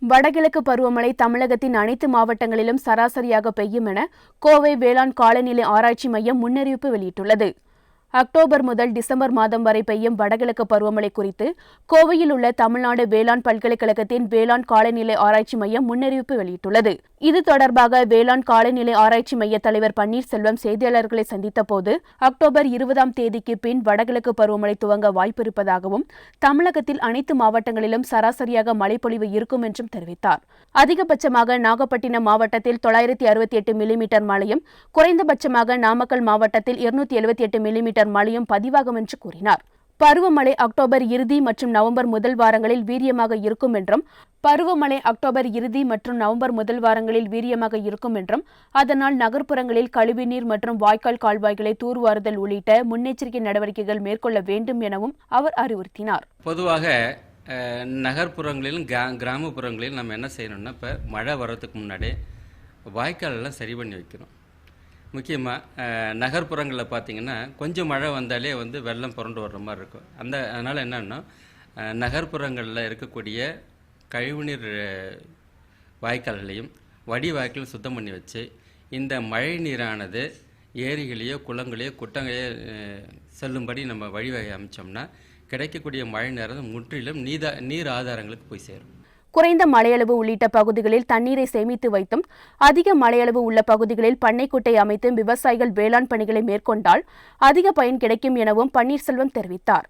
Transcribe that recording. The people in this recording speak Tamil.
வடகிழக்கு பருவமழை தமிழகத்தின் அனைத்து மாவட்டங்களிலும் சராசரியாக பெய்யும் என கோவை வேளாண் காலநிலை ஆராய்ச்சி மையம் முன்னறிவிப்பு வெளியிட்டுள்ளது. அக்டோபர் முதல் டிசம்பர் மாதம் வரை பெய்யும் வடகிழக்கு பருவமழை குறித்து கோவையில் உள்ள தமிழ்நாடு வேளாண் பல்கலைக்கழகத்தின் வேளாண் காலநிலை ஆராய்ச்சி மையம் முன்னறிவிப்பு வெளியிட்டுள்ளது. இது தொடர்பாக வேளாண் காலநிலை ஆராய்ச்சி மைய தலைவர் பன்னீர்செல்வம் செய்தியாளர்களை சந்தித்தபோது அக்டோபர் 20ஆம் தேதிக்கு பின் வடகிழக்கு பருவமழை துவங்க வாய்ப்பிருப்பதாகவும் தமிழகத்தில் அனைத்து மாவட்டங்களிலும் சராசரியாக மழைப்பொழிவு இருக்கும் என்றும் தெரிவித்தார். அதிகபட்சமாக நாகப்பட்டினம் மாவட்டத்தில் 968 மில்லிமீட்டர் மழையும் குறைந்தபட்சமாக நாமக்கல் மாவட்டத்தில் 278 மில்லிமீட்டர் மழையும் பதிவாகும் என்று கூறினார். பருவமழை அக்டோபர் இறுதி மற்றும் நவம்பர் முதல் வாரங்களில் வீரியமாக இருக்கும் என்றும் அதனால் நகர்ப்புறங்களில் கழிவுநீர் மற்றும் வாய்க்கால் கால்வாய்களை தூர்வாருதல் உள்ளிட்ட முன்னெச்சரிக்கை நடவடிக்கைகள் மேற்கொள்ள வேண்டும் எனவும் அவர் அறிவுறுத்தினார். பொதுவாக நகர்ப்புறங்களிலும் கிராமப்புறங்களிலும் நம்ம என்ன செய்யணும்னா, இப்போ மழை வர்றதுக்கு முன்னாடி வாய்க்கால் எல்லாம் சரி பண்ணி வைக்கணும். முக்கியமாக நகர்ப்புறங்களில் பார்த்திங்கன்னா கொஞ்சம் மழை வந்தாலே வெள்ளம் புரண்டு வர்ற மாதிரி இருக்கும். அதனால் என்னென்னா, நகர்ப்புறங்களில் இருக்கக்கூடிய கழிவுநீர் வாய்க்கால்களையும் வடி வாய்க்காலும் சுத்தம் பண்ணி வச்சு இந்த மழை நீரானது ஏரிகளையோ குளங்களையோ குட்டங்களையோ செல்லும்படி நம்ம வழிவகை அமைச்சோம்னா கிடைக்கக்கூடிய மழை நீர் முற்றிலும் நீர் ஆதாரங்களுக்கு போய் சேரும். குறைந்த மழையளவு உள்ளிட்ட பகுதிகளில் தண்ணீரை சேமித்து வைத்தும் அதிக மழையளவு உள்ள பகுதிகளில் பண்ணைக்குட்டை அமைத்தும் விவசாயிகள் வேளாண் பணிகளை மேற்கொண்டால் அதிக பயன் கிடைக்கும் எனவும் பன்னீர்செல்வம் தெரிவித்தார்.